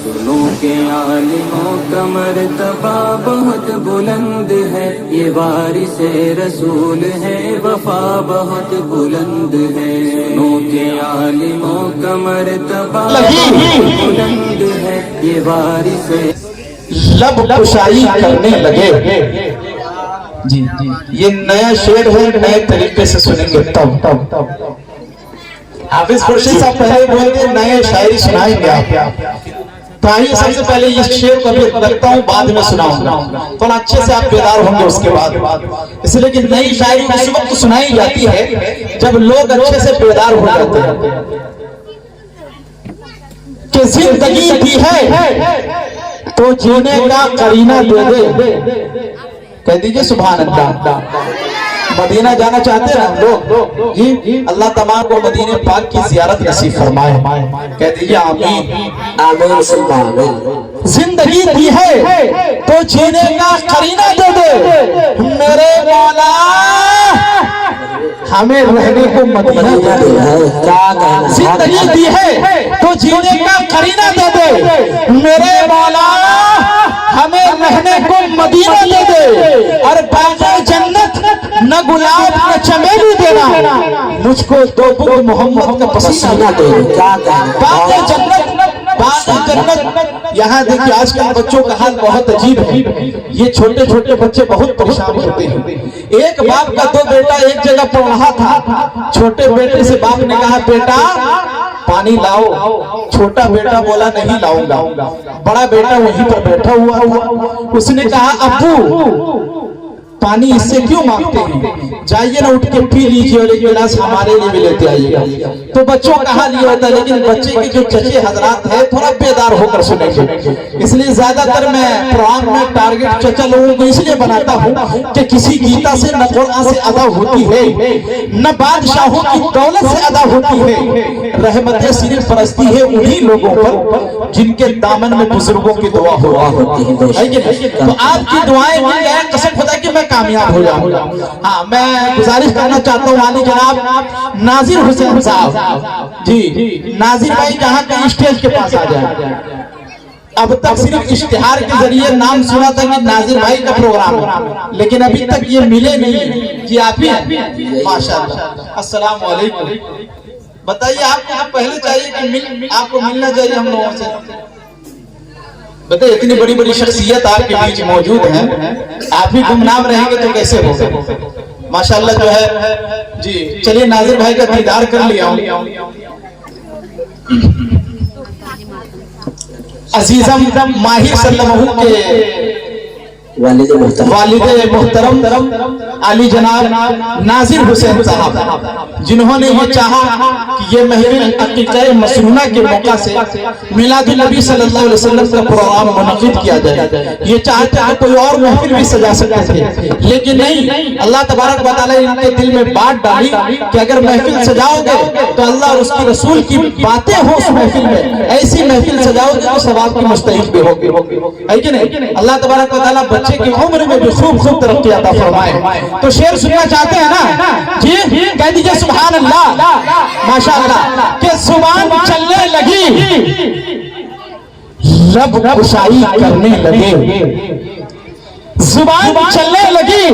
सुनो के आलिमों का मर्तबा बहुत बुलंद है, ये वारिस रसूल है, वफा बहुत बुलंद है। सुनो के आलिमों का मर्तबा बहुत बुलंद है, ये वारिस लब कुशाई करने लगे। जी ये नया शेर है, नए तरीके से सुनेंगे तब। हाफिज खुर्शीद साहब पहले बोलते नए शायरी सुनाएंगे आप, तो आइए सबसे पहले इस शेर को अभी रखता हूँ, बाद में सुनाऊंगा, तो अच्छे से आप बेदार होंगे उसके बाद। इसलिए कि नई शायरी उस वक्त सुनाई जाती है जब लोग अच्छे से बेदार हो जाते हैं। कि जिंदगी दी है तो जीने का करीना दे दे। कह दीजिए सुभान अल्लाह। मदीना जाना चाहते हैं हम लोग जी, अल्लाह तमाम को मदीने पाक की जियारत नसीब फरमाए। कह दीजिए आमीन आमीन। जिंदगी दी है तो जीने का करीना दे दे, मेरे मौला हमें रहने को मदीना दे दे। जिंदगी दी है तो जीने का करीना दे दे, मेरे मौला हमें रहने को मदीना दे दे। और बाग़े जन्नत न गुलाब न चमेली देना, मुझको दो बुग़्द मोहम्मद का पसीना दे। बाग़े जन्नत, बाग़े जन्नत। यहाँ देखिए आजकल बच्चों का हाल बहुत अजीब है। ये छोटे छोटे बच्चे बहुत परेशान होते हैं। एक बाप का दो बेटा एक जगह पढ़ रहा था, छोटे बेटे से बाप ने कहा बेटा पानी लाओ, छोटा बेटा बोला नहीं लाऊंगा। बड़ा बेटा वहीं पर बैठा हुआ, उसने कहा अब्बू पानी इससे क्यों मांगते हैं, जाइए ना उठ के पी लीजिए और एक गिलास हमारे लिए भी लेते आइएगा। तो बच्चों का हाल ये होता है, लेकिन बच्चे के जो चचे हजरात है थोड़ा बेदार होकर सुनेंगे। इसलिए ज्यादातर मैं प्रोग्राम में टारगेट चचा लोगों को इसलिए बनाता हूँ कि किसी गीता से न कुरान से अदा होती है, न बादशाहों की दौलत से अदा होती है। रहमत सिर्फ परस्ती है उन्हीं लोगों पर जिनके दामन में बुजुर्गों की दुआ हुआ होती है। तो आपकी दुआएं मिल जाए, कसम खुदा कि मैं कामयाब हो जाऊंगा। हाँ, मैं गुजारिश करना चाहता हूँ वाली जनाब नाजिर हुसैन साहब जी, नाजिर भाई जहाँ का स्टेज के पास आ जाए। अब तक सिर्फ इश्तिहार के जरिए नाम सुना था कि नाजिर भाई का प्रोग्राम है, लेकिन अभी तक ये मिले नहीं कि आप ही माशाअल्लाह। अस्सलाम वालेकुम। बताइए आपको पहले चाहिए कि आपको मिलना चाहिए हम लोगों से। बताइए इतनी बड़ी बड़ी शख्सियत आपके बीच मौजूद है, आप ही गुमनाम रहेंगे तो कैसे होगा। माशाअल्लाह जो है जी। चलिए नाजिर भाई का दीदार कर लिया हूं। अजीजम माहिर सल्लल्लाहु के वालिद मोहतरम अली जनाब नाजिर हुसैन साहब, जिन्होंने ये चाहा कि ये महफिल अक़ीक़ा मसनूना के मौका से मिलादुन नबी सल्लल्लाहु अलैहि वसल्लम का प्रोग्राम मुनक़िद किया जाए। ये चाहते हैं कोई और महफिल भी सजा सकते थे, लेकिन नहीं, अल्लाह तबारक व तआला इनके दिल में बात डाली कि अगर महफिल सजाओगे तो अल्लाह और उसके रसूल की बातें हो उस महफिल में, ऐसी महफिल सजाओगे तो सवाब की मुस्तहिक़ भी होगी, है कि नहीं। अल्लाह तबारक व तआला बच्चे की उम्र में भी खूब खूब तरक्की अता फरमाए। तो शेर सुनना चाहते हैं ना जी, कह दीजिए सुभान अल्लाह माशाअल्लाह। कि जुबान चलने लगी लब कुशाई करने लगे, जुबान चलने लगी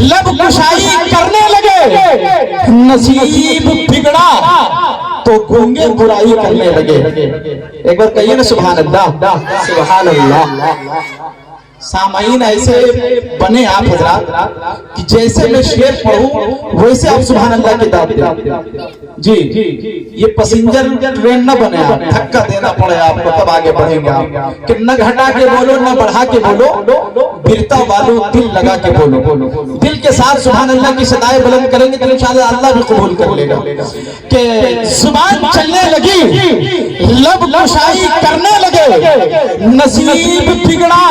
लब कुशाई करने लगे, नसीब बिगड़ा तो गूंगे बुराई करने लगे। एक बार कहिए ना सुभान अल्लाह सुभान अल्लाह। सामाईन ऐसे बने आप हजरात कि जैसे मैं शेर पढ़ूं वैसे आप सुभान अल्लाह की दाद दें जी। ये पैसेंजर ट्रेन न बने, आप धक्का देना पड़े आपको तब आगे बढ़ेंगे आप। कि न घटा के बोलो न बढ़ा के बोलो, गिरता वालों दिल लगा के बोलो। दिल के साथ सुभान अल्लाह की सदाएं बुलंद करेंगे तो इंशाअल्लाह अल्लाह भी कबूल कर लेगा। कि जुबान चलने लगी लब कुशाई करने लगे, नसीब बिगड़ा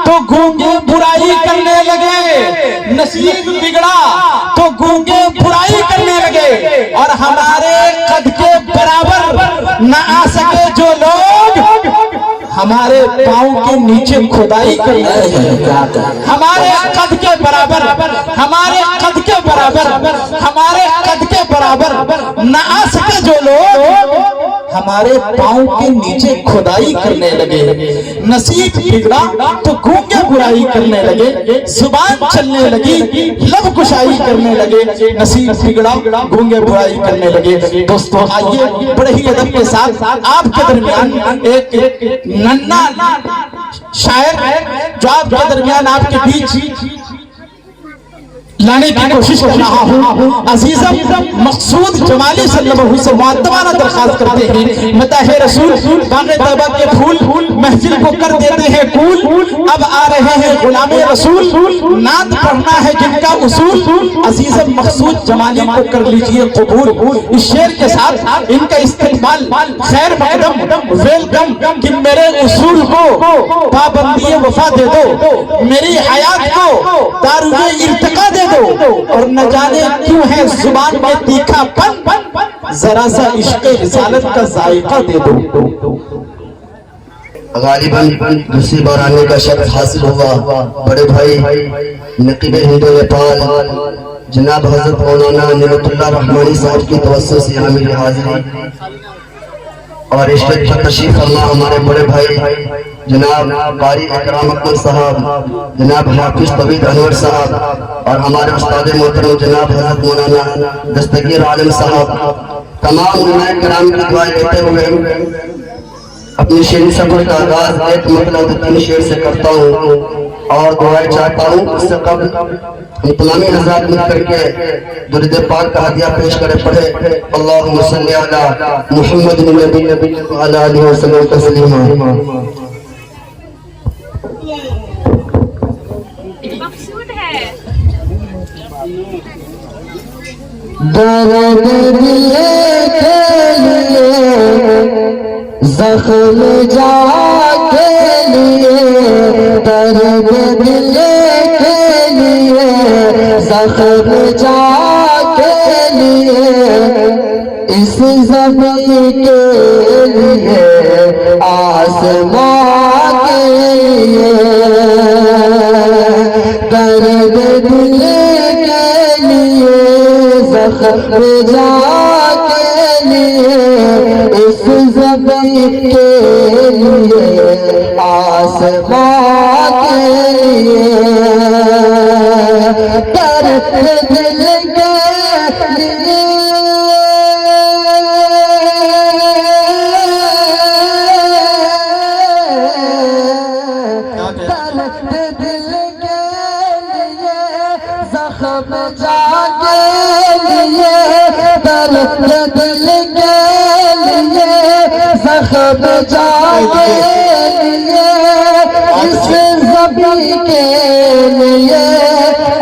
तो गूंगे बुराई करने लगे, नसीब बिगड़ा तो गूंगे बुराई करने लगे। और हमारे कद के बराबर न आ सके जो लोग हमारे पाँव के नीचे खुदाई करने लगे। हमारे कद के बराबर, हमारे कद के बराबर, हमारे कद के बराबर न आ सके जो लोग हमारे पांव के नीचे खुदाई करने लगे। नसीब बिगड़ा तो गूंगे बुराई करने लगे, जुबान चलने लगी, लब कुशाई करने लगे, नसीब बिगड़ा गूंगे बुराई करने लगे। दोस्तों आइए बड़े ही अदब के साथ आपके दरमियान एक नन्ना शायर जो आपके दरमियान आपके बीच लाने की कोशिश कर रहा हूँ। अजीजम मकसूद जमाली सल्लल्लाहु अलैहि वसल्लम मुअद्दबाना दरखास्त करते हैं, मताहे रसूल बाग़े तौबा के फूल महफिल को कर देते हैं कूल। अब आ रहे हैं गुलामे रसूल, नात पढ़ना है जिनका उसूल। अजीजम मकसूद जमाली को कर लीजिए कबूल। इस शेर के साथ इनका इस्तेमाल खैर मकदम वेलकम कि मेरे उसूल को पाबंदी वफा दे दो, मेरी हयात को दारुए इर्तिका दे दो, और न जाने क्यों है जुबान में तीखापन, जरा सा इश्क़ रिसालत का जायका दे दो। गालिबन दूसरी बार आने का शर्फ हासिल हुआ। बड़े भाई नकीब हिंद नेपाल जनाब हजरत मौलाना निमतुल्लाह रहमानी साहब की तवज्जो से यहाँ मेरी हाजिरी और स्टेज पर तशरीफ फरमा हमारे बड़े भाई जनाब कारी इकराम अकबर साहब, जनाब हाफिज तबीद अनवर साहब और हमारे उस्ताद मोहतरम जनाब हजरत मौलाना दस्तगीर आलम साहब, तमाम उलमाए किराम की दुआ लेते हुए अपनी शेरी सफर का आगाज एक मतलब 3 शेर से करता हूँ और दुआएं चाहता हूँ। उससे कबल हम तमामी हज़रात मिल करके दुरूद पाक का हदिया पेश करें, पढ़े अल्लाहुम्मा सल्ली अला मुहम्मद नबी व अला आलिहि वसल्लम तस्लीमा। मकसूद है दर्द दिल के लिए जख्म जा के लिए, दर्द दिल के लिए जख्म जा के लिए, इस ज़मीं के लिए आसमां के लिए, दर्द दिल के लिए जख्म जा के लिए, इस ज़मीं के लिए आसमां के लिए, दर्द दिल के लिए जख्म जाके लिए, दर्द दिल के लिए जख्म जाके लिए, इस ज़मीं के लिए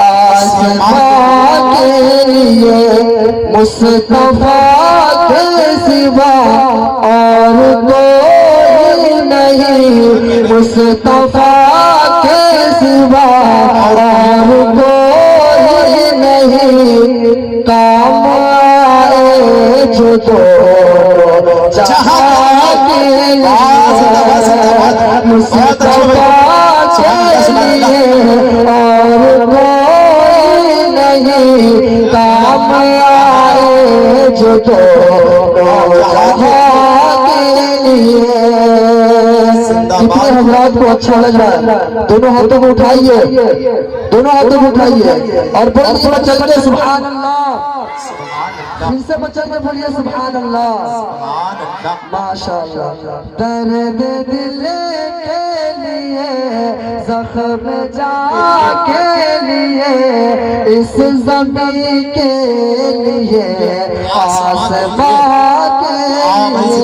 आसमां के लिए, मुस्तफा के सिवा और कोई नहीं, मुस्तफा के सिवा और कोई नहीं, काम आए जो तो जहाँ के मुस्तफा के लिए और कोई नहीं, काम आए जो तो जहाँ के लिए। कितने हजरात को अच्छा लग रहा है, दोनों हाथों को उठाइए, दोनों हाथों को उठाइए और बोलिए बचल के सुभान अल्लाह, फिर से बचल के बोलिए सुभान अल्लाह, माशाअल्लाह। दर्द दिल के लिए जख्म जा के लिए, इस ज़मीं के लिए आसमां के लिए।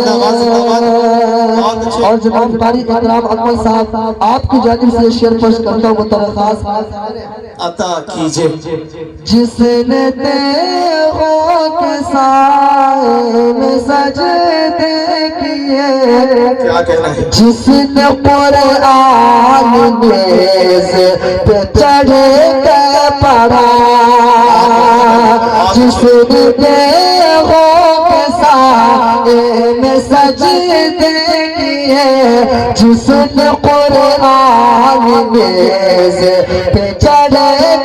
और जनाब कारी इकराम अकबर साहब आपकी जानिब से शेर पेश करता हूँ, मुतरखास अता कीजिए। जिसने तेगों के साए में सजदे किए, क्या कहना है? जिसने कुरान मेज़ पे चढ़ के पढ़ा, जिसने तेगों के साए में सजदे किए, जिसने कुरान मेज़ पे चढ़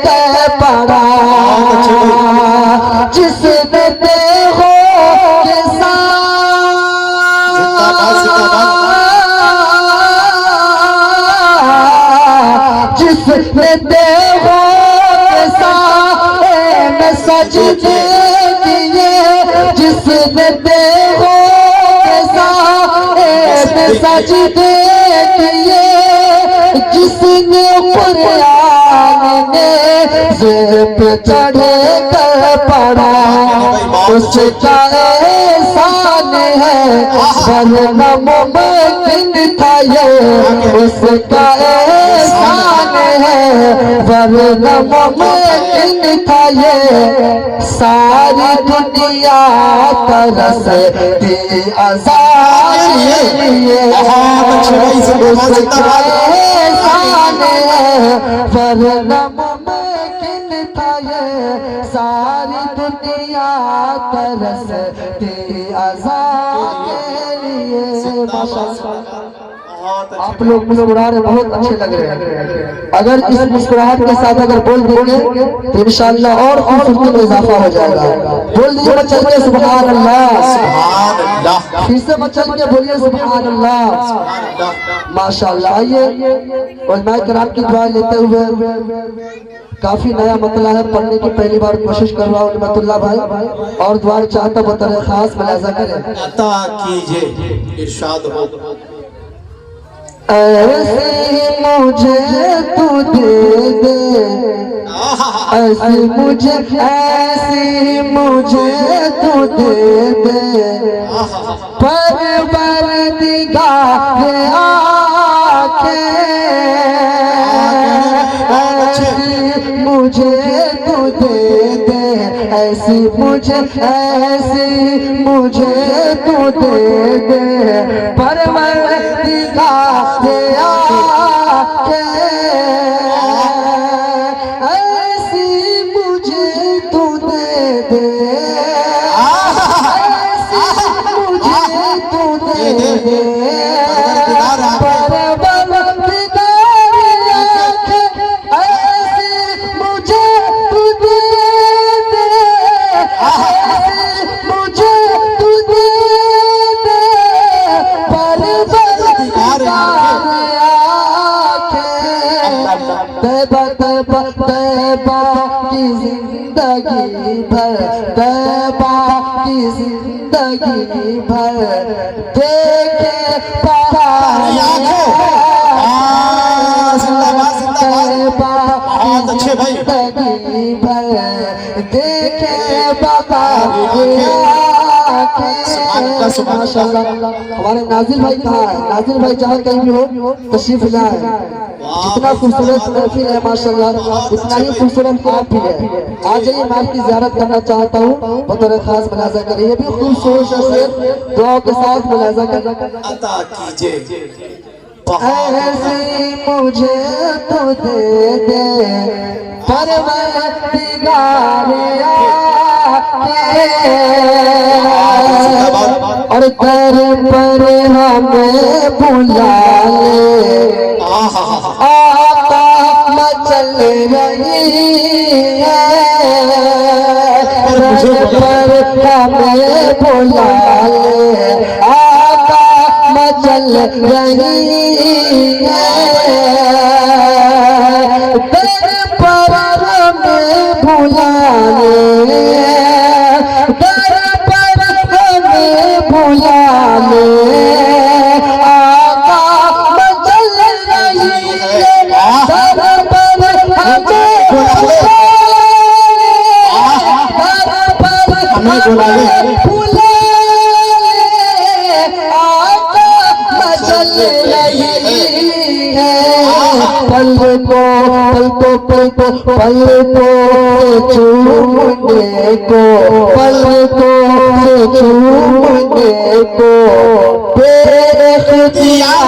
के पढ़ा, जिसने तेगों के साए सजदे किए जिसने कुरान में ज़ेर पे चढ़े कर पढ़ा, उसका एहसान है वरना मुमकिन था ये, उसका एहसान है वरना मुमकिन था ये। सारी दुनिया तरसती आज़ाद के लिए, उसका एहसान है वरना मुमकिन था ये। सारी दुनिया तरसती आज़ाद के लिए। माशाअल्लाह आप लोग मुस्कुरा रहे, बहुत अच्छे लग रहे हैं। अगर इस मुस्कुराहट के साथ अगर बोल देंगे तो इंशाअल्लाह और खूबसूरती में इजाफा हो जाएगा। बोल दीजिए बच्चों के सुभान अल्लाह, फिर से बच्चों के बोलिए सुभान अल्लाह। माशाअल्लाह। आइए उलमाए किराम की दुआ लेते हुए, काफी नया मतला है, पढ़ने की पहली बार कोशिश कर रहा हूँ रहमतुल्लाह भाई, और दुआ चाहता बता खास मुलाजा करें। अता कीजिए, इरशाद हो। ऐसे मुझे तू दे दे, ऐसे मुझे तू दे दे, परवरदिगार आके ऐसी मुझे तू दे दे, ऐसी मुझे तू दे दे, परवरदिगार आके ऐसी मुझे तू दे दे, ऐसी मुझे तू दे दे, तैबा की जिंदगी भर, तैबा की जिंदगी भर देखे जिंदगी भर देखे बाबा। हमारे नाजिर भाई कहाँ है? नाजिर भाई जहाँ कहीं भी हो तशरीफ लाए। जितना खूबसूरत महफिल है माशाल्लाह, उतना ही खूबसूरत आप भी है। आज जाइए, मैं आपकी ज़ियारत करना चाहता हूँ, बतौर खास मुलाजा करिए। ये भी खूबसूरत से दुआओं के साथ मुलाजा अता कीजिए। ऐसी मुझे तू दे दे, परवरदिगार आके और दर पर हमें बुला ले, आका मचल रही है, दर पर हमें बुला ले, आका मचल रही है, दर पर हमें बुला ले, दर पर हमें बुला ले, आका मचल रही है, दर पर हमें बुला ले, दर पर हमें बुला ले, चूमने को, पलकों से चूमने को बेइख्तियार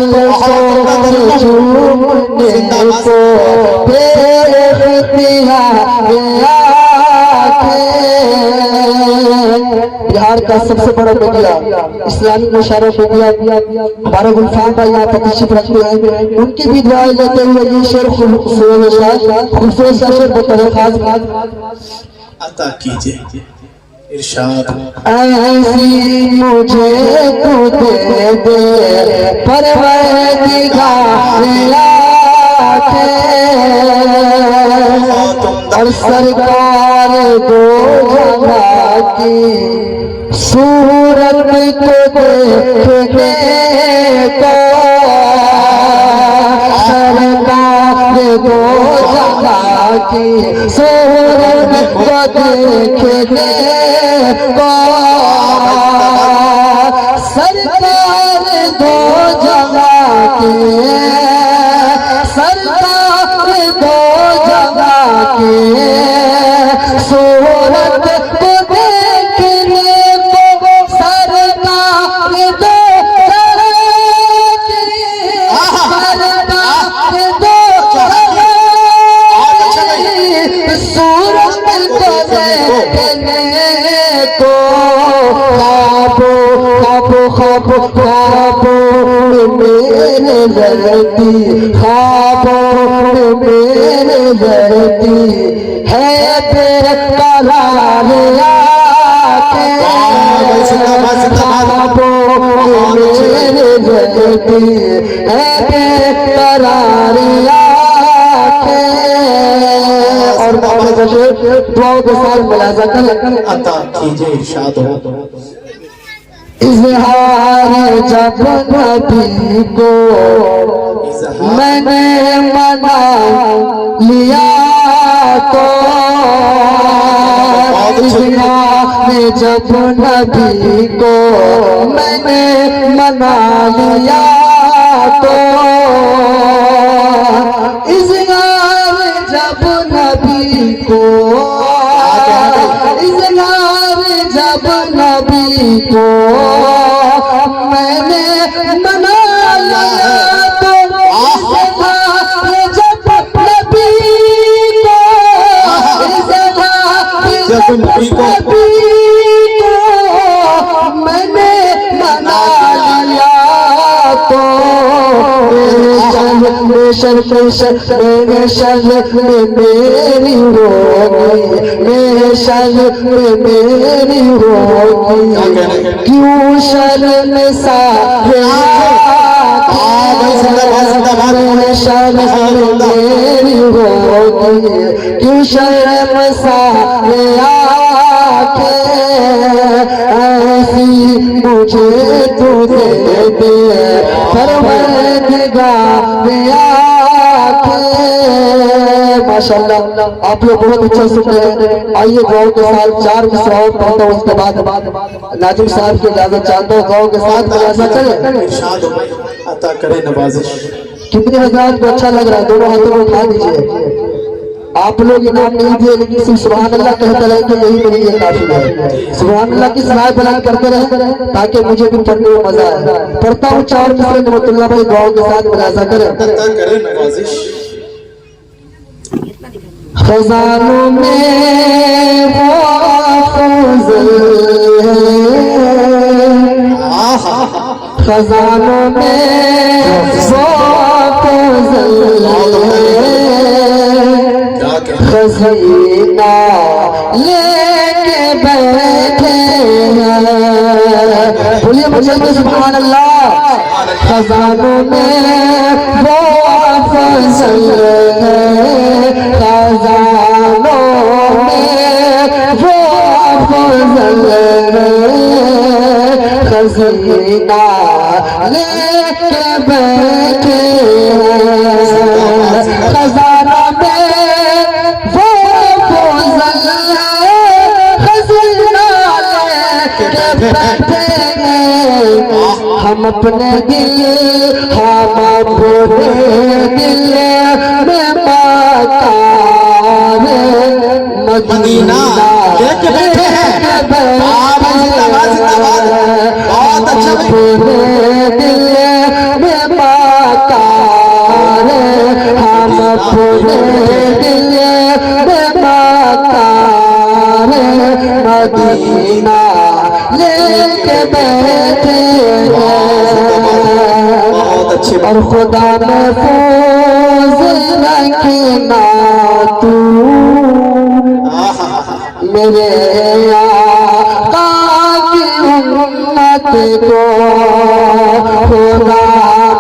पलकों से चूमने को बेइख्तियार। बिहार का सबसे बड़ा मीडिया, इस्लामी मुशारफ मीडिया, हमारे गुलफाम भाई यहाँ पर तशरीफ रखते हैं, उनकी भी दुआएं लेते हुए ये शेर खूबसूरत सा शेर बतौर खास अता कीजिए, इरशाद। ऐसी मुझे तू दे दे, परवरदिगार आके और सरकार दो जहां की सूरत को देखने को सरकार दो जगह की सूरत को देखने को सरकार दो जगह की सरकार दो जगह की सूरत को देखने को सरकार दो सूरत को देखने को ख्वाबों मेरे लड़ती ख्वाबों मेरे लड़ती है बेकरार ख्वाबों मेरे लड़ती है बेकरार और दुआओं के साथ मुलाज़ा कर अता कीजिए इरशाद हो। इज़हार जब नबी को मैंने मना लिया तो इज़हार जब नबी को मैंने मना लिया तो इज़हार जब नबी को इज़हार जब नबी को मैंने मना लिया तो इज़हार जब नबी को इज़हार जब नबी को मैंने मना लिया तो मेरे शर्म में मेरी होगी मेरे शर्म में मेरी होगी क्यों शर्म सा मेरे शर्म में मेरी होगी क्यों शर्म सा ऐसी मुझे तू दे दे माशाअल्लाह आप लोग बहुत अच्छा सुन रहे हैं। आइए गाँव के साथ 4 मिसराओं पढ़ता हूँ, उसके बाद नाजिम साहब की इजाजत चाहता हूँ। गाँव के साथ मुलाज़ा चले इरशाद हो अता करे नवाजिश। कितने हज़रात को अच्छा लग रहा है दोनों हाथों में उठा दीजिए। आप लोग इनाम नहीं दिए लेकिन सिर्फ सुभान अल्लाह कहते रहे कि यही मेरे लिए काफी है। सुभान अल्लाह की सराय बुलंद करते रहे ताकि मुझे भी पढ़ने में मजा आए। पढ़ता हूँ 4 मिसरे नमतुल्लाह भाई गाँव के साथ मुलाज़ा करें। खजानों में वो फज़ल है खजानों में वो फज़ल खजीना लेके बैठे हैं। बोलिए मुझे सुभान अल्लाह। खजानों में वो फज़ल है खजानों में वो फज़ल है खजीना लेके बैठे हैं। खजाना में वो फज़ल है खजीना लेके बैठे हैं। हम अपने दिल हम अपने दिल में मकान मदीना लेके बैठे हैं। बहुत अच्छा अपने दिल में मकान हम अपने दिल में मकान मदीना लेके बैठे और खुदा महफूज रखना तू मेरे आका की उम्मत को। खुदा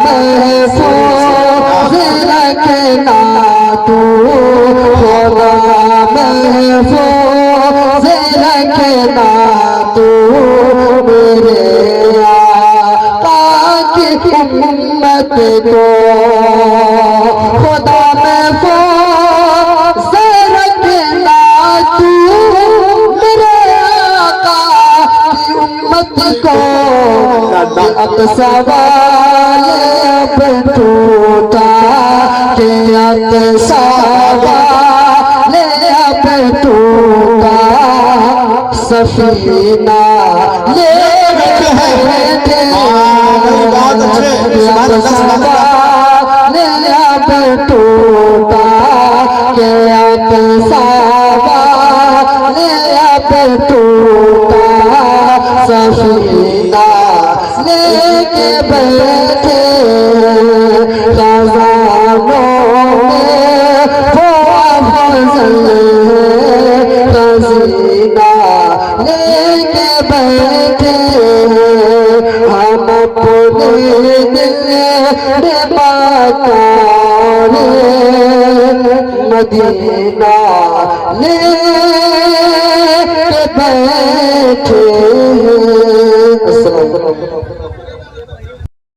महफूज रखना तू खुदा महफूज रखना तू को खुदा में रखना तू मेरे आका की उम्मत को अक्सा वाले अब टूटा के अक्सा वाले अब टूटा सफीना ले बैठे अब टूटा के अक्सा वाले अब टूटा सफीना लेके बैठे खजानों में वो फजल खजीना लेके बैठे हम अपने दिल में मकान मदीना लेके बैठे